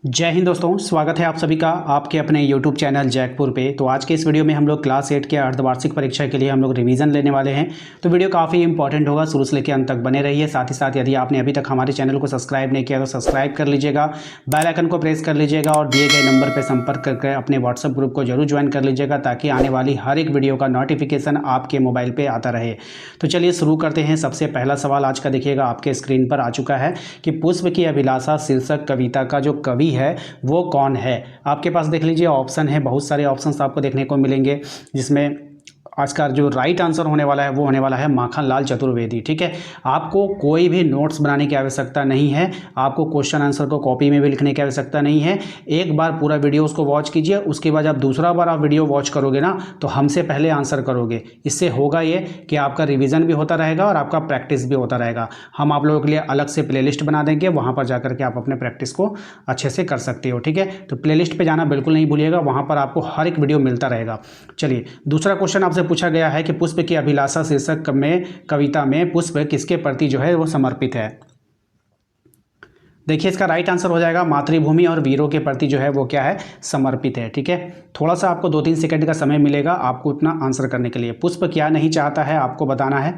जय हिंद दोस्तों, स्वागत है आप सभी का आपके अपने YouTube चैनल जैकपुर पे। तो आज के इस वीडियो में हम लोग क्लास 8 के अर्धवार्षिक परीक्षा के लिए हम लोग रिवीजन लेने वाले हैं। तो वीडियो काफ़ी इंपॉर्टेंट होगा, शुरू से लेकर अंत तक बने रहिए। साथ ही साथ यदि आपने अभी तक हमारे चैनल को सब्सक्राइब नहीं किया तो सब्सक्राइब कर लीजिएगा, बेल आइकन को प्रेस कर लीजिएगा और दिए गए नंबर पर संपर्क करके अपने व्हाट्सअप ग्रुप को जरूर ज्वाइन कर लीजिएगा ताकि आने वाली हर एक वीडियो का नोटिफिकेशन आपके मोबाइल पर आता रहे। तो चलिए शुरू करते हैं। सबसे पहला सवाल आज का देखिएगा, आपके स्क्रीन पर आ चुका है कि पुष्प की अभिलाषा शीर्षक कविता का जो कवि है वो कौन है। आपके पास देख लीजिए ऑप्शन है, बहुत सारे ऑप्शंस आपको देखने को मिलेंगे, जिसमें आज का जो राइट आंसर होने वाला है वो होने वाला है माखनलाल चतुर्वेदी। ठीक है, आपको कोई भी नोट्स बनाने की आवश्यकता नहीं है, आपको क्वेश्चन आंसर को कॉपी में भी लिखने की आवश्यकता नहीं है। एक बार पूरा वीडियो उसको वॉच कीजिए, उसके बाद जब दूसरा बार आप वीडियो वॉच करोगे ना तो हमसे पहले आंसर करोगे। इससे होगा ये कि आपका रिविज़न भी होता रहेगा और आपका प्रैक्टिस भी होता रहेगा। हम आप लोगों के लिए अलग से प्लेलिस्ट बना देंगे, वहाँ पर जाकर के आप अपने प्रैक्टिस को अच्छे से कर सकते हो। ठीक है, तो प्लेलिस्ट पर जाना बिल्कुल नहीं भूलिएगा, वहाँ पर आपको हर एक वीडियो मिलता रहेगा। चलिए, दूसरा क्वेश्चन आपसे पूछा गया है कि पुष्प की अभिलाषा शीर्षक में कविता में पुष्प किसके प्रति जो है वो समर्पित है। देखिए, इसका राइट आंसर हो जाएगा मातृभूमि और वीरों के प्रति जो है वो क्या है, समर्पित है। ठीक है, थोड़ा सा आपको 2-3 सेकंड का समय मिलेगा आपको इतना आंसर करने के लिए। पुष्प क्या नहीं चाहता है आपको बताना है।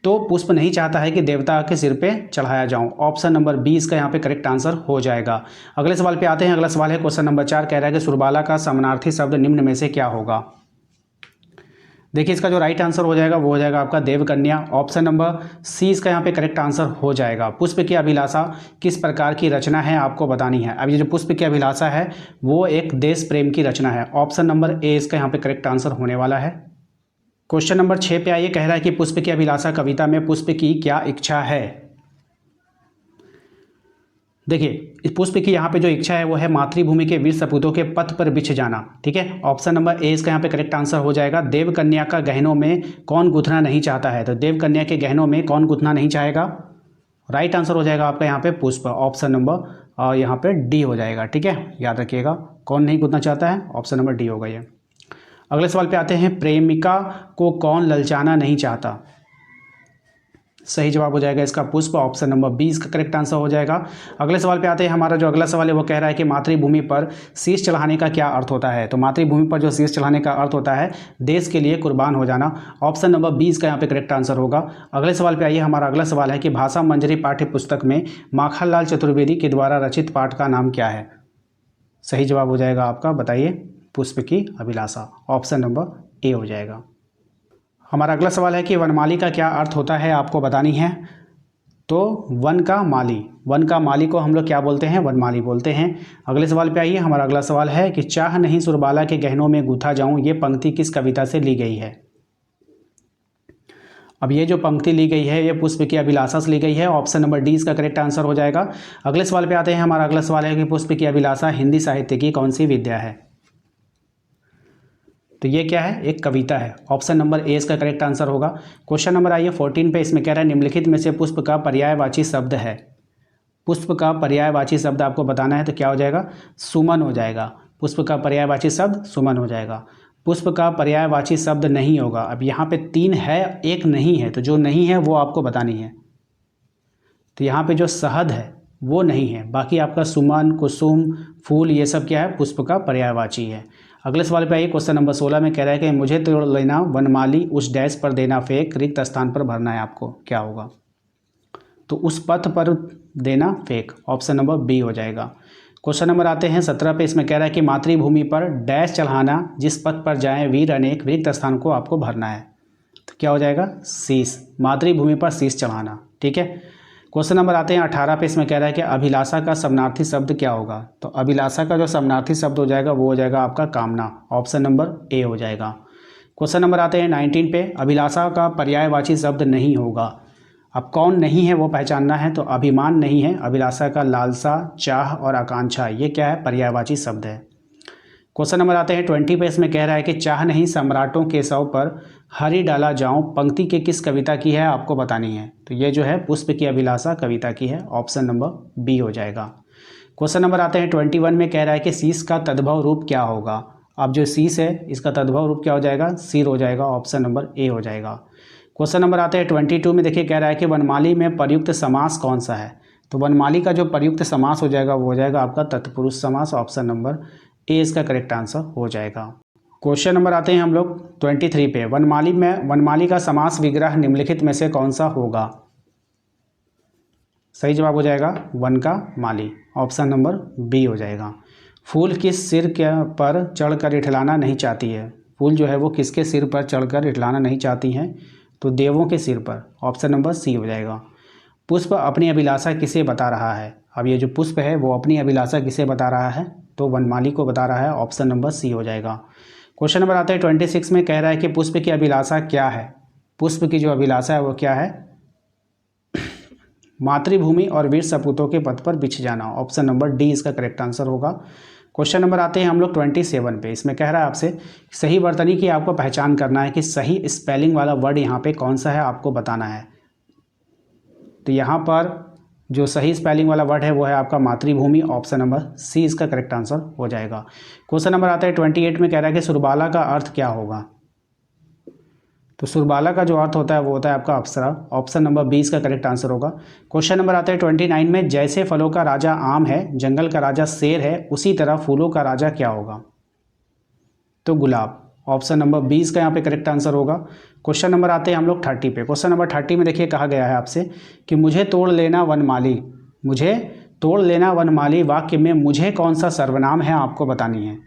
तो पुष्प नहीं चाहता है कि देवता के सिर पे चढ़ाया जाऊं। ऑप्शन नंबर 20 का यहाँ पे करेक्ट आंसर हो जाएगा। अगले सवाल पे आते हैं। अगला सवाल है क्वेश्चन नंबर 4, कह रहा है कि सुरबाला का समानार्थी शब्द निम्न में से क्या होगा। देखिए, इसका जो राइट आंसर हो जाएगा वो हो जाएगा आपका देवकन्या। ऑप्शन नंबर सी इसका यहाँ पे करेक्ट आंसर हो जाएगा। पुष्प की अभिलाषा किस प्रकार की रचना है आपको बतानी है। अब ये जो पुष्प की अभिलाषा है वो एक देश प्रेम की रचना है। ऑप्शन नंबर ए इसका यहाँ पे करेक्ट आंसर होने वाला है। क्वेश्चन नंबर 6 पे आइए, कह रहा है कि पुष्प की अभिलाषा कविता में पुष्प की क्या इच्छा है। देखिए, इस पुष्प की यहाँ पे जो इच्छा है वो है मातृभूमि के वीर सपूतों के पथ पर बिछ जाना। ठीक है, ऑप्शन नंबर ए इसका यहाँ पे करेक्ट आंसर हो जाएगा। देवकन्या का गहनों में कौन गुथना नहीं चाहता है, तो देवकन्या के गहनों में कौन गुथना नहीं चाहेगा। राइट आंसर हो जाएगा आपका यहाँ पे पुष्प। ऑप्शन नंबर यहाँ पे डी हो जाएगा। ठीक है, याद रखिएगा, कौन नहीं गुथना चाहता है, ऑप्शन नंबर डी होगा ये। अगले सवाल पे आते हैं, प्रेमिका को कौन ललचाना नहीं चाहता। सही जवाब हो जाएगा इसका पुष्प। ऑप्शन नंबर 20 का करेक्ट आंसर हो जाएगा। अगले सवाल पे आते हैं। हमारा जो अगला सवाल है वो कह रहा है कि मातृभूमि पर शीश चढ़ाने का क्या अर्थ होता है। तो मातृभूमि पर जो शीश चढ़ाने का अर्थ होता है देश के लिए कुर्बान हो जाना। ऑप्शन नंबर 20 का यहाँ पे करेक्ट आंसर होगा। अगले सवाल पे आइए। हमारा अगला सवाल है कि भाषा मंजरी पाठ्य पुस्तक में माखनलाल चतुर्वेदी के द्वारा रचित पाठ का नाम क्या है। सही जवाब हो जाएगा आपका, बताइए, पुष्प की अभिलाषा। ऑप्शन नंबर ए हो जाएगा। हमारा अगला सवाल है कि वनमाली का क्या अर्थ होता है आपको बतानी है। तो वन का माली को हम लोग क्या बोलते हैं, वनमाली बोलते हैं। अगले सवाल पे आइए। हमारा अगला सवाल है कि चाह नहीं सुरबाला के गहनों में गूथा जाऊं, ये पंक्ति किस कविता से ली गई है। अब ये जो पंक्ति ली गई है ये पुष्प की अभिलाषा से ली गई है। ऑप्शन नंबर डी इसका करेक्ट आंसर हो जाएगा। अगले सवाल पे आते हैं। हमारा अगला सवाल है कि पुष्प की अभिलाषा हिंदी साहित्य की कौन सी विद्या है। तो ये क्या है, एक कविता है। ऑप्शन नंबर ए इसका करेक्ट आंसर होगा। क्वेश्चन नंबर आइए 14 पे, इसमें कह रहा है निम्नलिखित में से पुष्प का पर्यायवाची शब्द है। पुष्प का पर्यायवाची शब्द आपको बताना है, तो क्या हो जाएगा, सुमन हो जाएगा। पुष्प का पर्यायवाची शब्द सुमन हो जाएगा। पुष्प का पर्यायवाची शब्द नहीं होगा। अब यहाँ पे 3 है, एक नहीं है, तो जो नहीं है वो आपको बतानी है। तो यहाँ पे जो शहद है वो नहीं है, बाकी आपका सुमन, कुसुम, फूल, ये सब क्या है, पुष्प का पर्यायवाची है। अगले सवाल पे आइए। क्वेश्चन नंबर 16 में कह रहा है कि मुझे तोड़ लेना वनमाली, उस डैश पर देना फेंक, रिक्त स्थान पर भरना है आपको, क्या होगा। तो उस पथ पर देना फेंक। ऑप्शन नंबर बी हो जाएगा। क्वेश्चन नंबर आते हैं 17 पे, इसमें कह रहा है कि मातृभूमि पर डैश चढ़ाना, जिस पथ पर जाएं वीर अनेक, रिक्त स्थान को आपको भरना है। तो क्या हो जाएगा, शीश। मातृभूमि पर शीश चढ़ाना। ठीक है। क्वेश्चन नंबर आते हैं 18 पे, इसमें कह रहा है कि अभिलाषा का समानार्थी शब्द क्या होगा। तो अभिलाषा का जो समानार्थी शब्द हो जाएगा वो हो जाएगा आपका कामना। ऑप्शन नंबर ए हो जाएगा। क्वेश्चन नंबर आते हैं 19 पे, अभिलाषा का पर्यायवाची शब्द नहीं होगा। अब कौन नहीं है वो पहचानना है। तो अभिमान नहीं है, अभिलाषा का लालसा, चाह और आकांक्षा, ये क्या है, पर्यायवाची शब्द है। क्वेश्चन नंबर आते हैं 20 पे, इसमें कह रहा है कि चाह नहीं सम्राटों के शव पर हरि डाला जाऊं, पंक्ति के किस कविता की है आपको बतानी है। तो ये जो है पुष्प की अभिलाषा कविता की है। ऑप्शन नंबर बी हो जाएगा। क्वेश्चन नंबर आते हैं 21 में, कह रहा है कि शीश का तद्भव रूप क्या होगा। अब जो शीश है इसका तद्भव रूप क्या हो जाएगा, सिर हो जाएगा। ऑप्शन नंबर ए हो जाएगा। क्वेश्चन नंबर आते हैं 22 में, देखिए कह रहा है कि वनमाली में प्रयुक्त समास कौन सा है। तो वनमाली का जो प्रयुक्त समास हो जाएगा वो हो जाएगा आपका तत्पुरुष समास। ऑप्शन नंबर ए इसका करेक्ट आंसर हो जाएगा। क्वेश्चन नंबर आते हैं हम लोग 23 पे। वनमाली का समास विग्रह निम्नलिखित में से कौन सा होगा? सही जवाब हो जाएगा वन का माली। ऑप्शन नंबर बी हो जाएगा। फूल किस सिर के पर चढ़कर इठलाना नहीं चाहती है? फूल जो है वो किसके सिर पर चढ़कर इठलाना नहीं चाहती हैं? तो देवों के सिर पर। ऑप्शन नंबर सी हो जाएगा। पुष्प अपनी अभिलाषा किसे बता रहा है? अब ये जो पुष्प है वो अपनी अभिलाषा किसे बता रहा है? तो वनमाली को बता रहा है। ऑप्शन नंबर सी हो जाएगा। क्वेश्चन नंबर आता है 26 में, कह रहा है कि पुष्प की अभिलाषा क्या है? पुष्प की जो अभिलाषा है वो क्या है? मातृभूमि और वीर सपूतों के पद पर बिछ जाना। ऑप्शन नंबर डी इसका करेक्ट आंसर होगा। क्वेश्चन नंबर आते हैं हम लोग 27 पे। इसमें कह रहा है आपसे सही वर्तनी की आपको पहचान करना है कि सही स्पेलिंग वाला वर्ड यहाँ पे कौन सा है, आपको बताना है। तो यहाँ पर जो सही स्पेलिंग वाला वर्ड है वो है आपका मातृभूमि। ऑप्शन नंबर सी इसका करेक्ट आंसर हो जाएगा। क्वेश्चन नंबर आता है 28 में, कह रहा है कि सुरबाला का अर्थ क्या होगा? तो सुरबाला का जो अर्थ होता है वो होता है आपका अप्सरा। ऑप्शन नंबर बी इसका करेक्ट आंसर होगा। क्वेश्चन नंबर आता है 29 में, जैसे फलों का राजा आम है, जंगल का राजा शेर है, उसी तरह फूलों का राजा क्या होगा? तो गुलाब। ऑप्शन नंबर बी इसका यहाँ पे करेक्ट आंसर होगा। क्वेश्चन नंबर आते हैं हम लोग 30 पे। क्वेश्चन नंबर 30 में देखिए कहा गया है आपसे कि मुझे तोड़ लेना वनमाली, मुझे तोड़ लेना वनमाली वाक्य में मुझे कौन सा सर्वनाम है आपको बतानी है।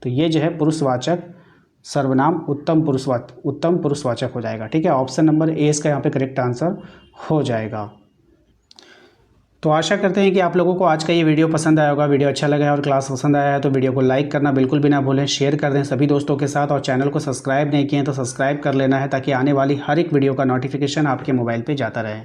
तो ये जो है पुरुषवाचक सर्वनाम उत्तम पुरुषवाचक हो जाएगा। ठीक है, ऑप्शन नंबर ए इसका यहाँ पे करेक्ट आंसर हो जाएगा। तो आशा करते हैं कि आप लोगों को आज का ये वीडियो पसंद आया होगा। वीडियो अच्छा लगा है और क्लास पसंद आया है तो वीडियो को लाइक करना बिल्कुल भी ना भूलें, शेयर कर दें सभी दोस्तों के साथ, और चैनल को सब्सक्राइब नहीं किए हैं तो सब्सक्राइब कर लेना है ताकि आने वाली हर एक वीडियो का नोटिफिकेशन आपके मोबाइल पे जाता रहे।